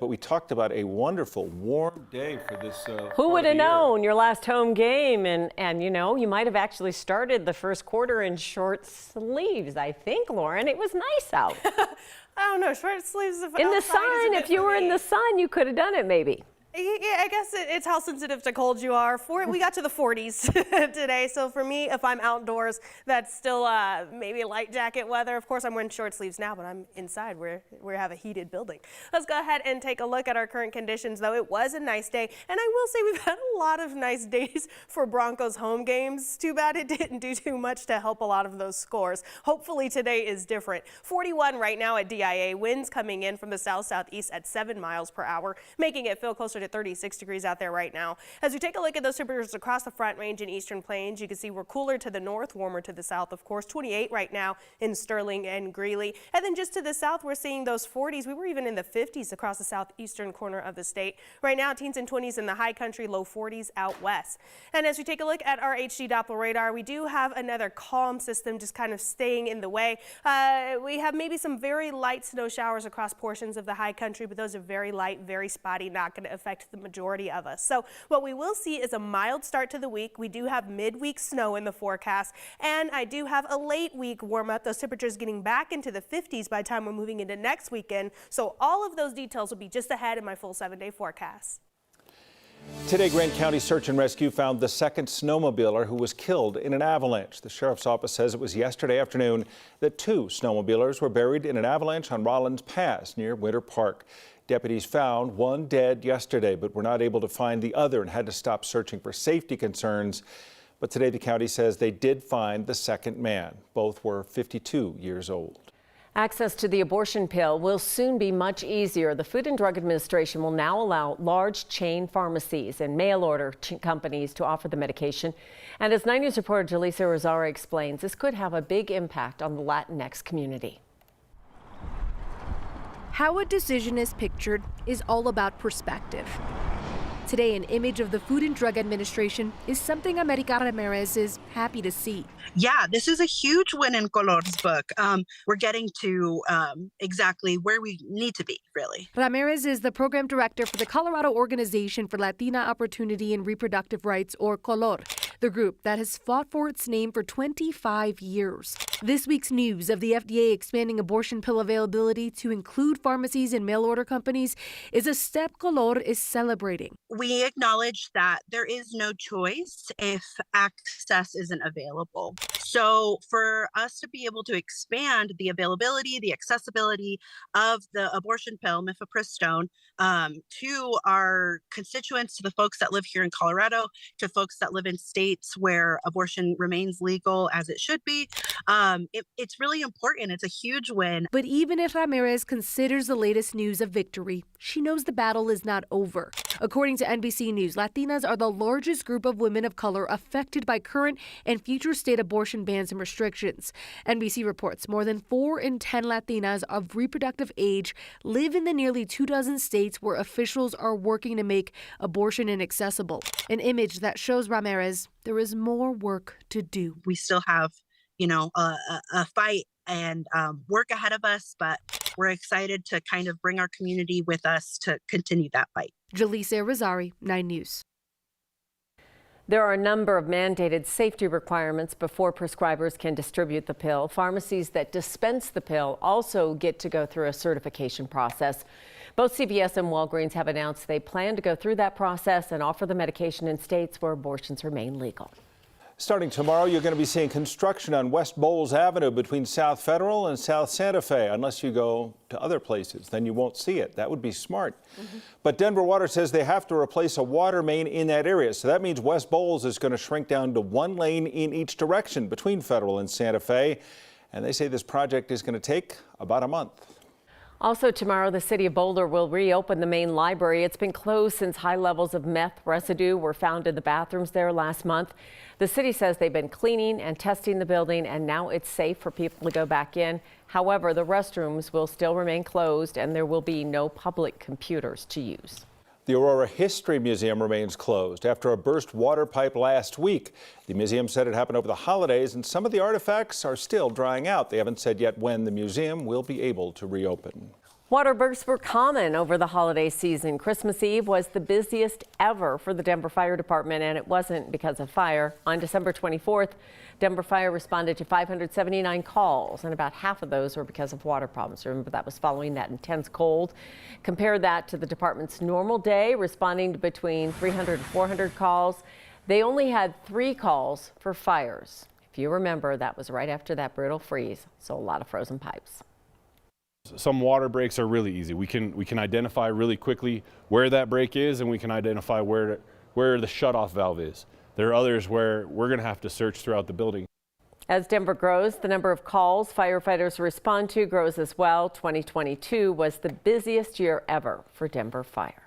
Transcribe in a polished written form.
But we talked about a wonderful warm day for this. Who would have known your last home game? And you know, you might have actually started the first quarter in short sleeves, I think, Lauren. It was nice out. I don't know, short sleeves. In the sun, if you were in the sun, you could have done it maybe. Yeah, I guess it's how sensitive to cold you are. We got to the 40s today, so for me, if I'm outdoors, that's still maybe light jacket weather. Of course, I'm wearing short sleeves now, but I'm inside. We have a heated building. Let's go ahead and take a look at our current conditions, though. It was a nice day, and I will say we've had a lot of nice days for Broncos home games. Too bad it didn't do too much to help a lot of those scores. Hopefully today is different. 41 right now at DIA. Winds coming in from the south-southeast at 7 miles per hour, making it feel closer to 36 degrees out there right now. As we take a look at those temperatures across the Front Range and Eastern Plains, you can see we're cooler to the north, warmer to the south, of course. 28 right now in Sterling and Greeley. And then just to the south, we're seeing those 40s. We were even in the 50s across the southeastern corner of the state. Right now, teens and 20s in the high country, low 40s out west. And as we take a look at our HD Doppler radar, we do have another calm system just kind of staying in the way. We have maybe some very light snow showers across portions of the high country, but those are very light, very spotty, not going to affect the majority of us. So what we will see is a mild start to the week. We do have midweek snow in the forecast, and I do have a late week warm up. Those temperatures getting back into the 50s by the time we're moving into next weekend. So all of those details will be just ahead in my full 7-day forecast. Today, Grant County Search and Rescue found the second snowmobiler who was killed in an avalanche. The sheriff's office says it was yesterday afternoon that 2 snowmobilers were buried in an avalanche on Rollins Pass near Winter Park. Deputies found one dead yesterday, but were not able to find the other and had to stop searching for safety concerns. But today the county says they did find the second man. Both were 52 years old. Access to the abortion pill will soon be much easier. The Food and Drug Administration will now allow large chain pharmacies and mail-order companies to offer the medication. And as 9 News reporter Jaleesa Rosara explains, this could have a big impact on the Latinx community. How a decision is pictured is all about perspective. Today, an image of the Food and Drug Administration is something America Ramirez is happy to see. Yeah, this is a huge win in Color's book. We're getting to exactly where we need to be, really. Ramirez is the program director for the Colorado Organization for Latina Opportunity and Reproductive Rights, or Color, the group that has fought for its name for 25 years. This week's news of the FDA expanding abortion pill availability to include pharmacies and mail-order companies is a step Color is celebrating. We acknowledge that there is no choice if access isn't available. So for us to be able to expand the availability, the accessibility of the abortion pill, mifepristone, to our constituents, to the folks that live here in Colorado, to folks that live in states where abortion remains legal as it should be, it's really important. It's a huge win. But even if Ramirez considers the latest news a victory, she knows the battle is not over. According to NBC News, Latinas are the largest group of women of color affected by current and future state abortion bans and restrictions. NBC reports more than 4 in 10 Latinas of reproductive age live in the nearly 24 states where officials are working to make abortion inaccessible. An image that shows Ramirez there is more work to do. We still have, a fight and work ahead of us, but we're excited to kind of bring our community with us to continue that fight. Jaleesa Rosari, 9 News. There are a number of mandated safety requirements before prescribers can distribute the pill. Pharmacies that dispense the pill also get to go through a certification process. Both CVS and Walgreens have announced they plan to go through that process and offer the medication in states where abortions remain legal. Starting tomorrow, you're going to be seeing construction on West Bowles Avenue between South Federal and South Santa Fe. Unless you go to other places, then you won't see it. That would be smart. But Denver Water says they have to replace a water main in that area. So that means West Bowles is going to shrink down to 1 lane in each direction between Federal and Santa Fe. And they say this project is going to take about a month. Also tomorrow, the city of Boulder will reopen the main library. It's been closed since high levels of meth residue were found in the bathrooms there last month. The city says they've been cleaning and testing the building, and now it's safe for people to go back in. However, the restrooms will still remain closed, and there will be no public computers to use. The Aurora History Museum remains closed after a burst water pipe last week. The museum said it happened over the holidays, and some of the artifacts are still drying out. They haven't said yet when the museum will be able to reopen. Waterbergs were common over the holiday season. Christmas Eve was the busiest ever for the Denver Fire Department, and it wasn't because of fire. On December 24th, Denver Fire responded to 579 calls, and about half of those were because of water problems. Remember, that was following that intense cold. Compare that to the department's normal day, responding to between 300 and 400 calls. They only had 3 calls for fires. If you remember, that was right after that brutal freeze, so a lot of frozen pipes. Some water breaks are really easy. We can identify really quickly where that break is, and we can identify where the shutoff valve is. There are others where we're going to have to search throughout the building. As Denver grows, the number of calls firefighters respond to grows as well. 2022 was the busiest year ever for Denver Fire.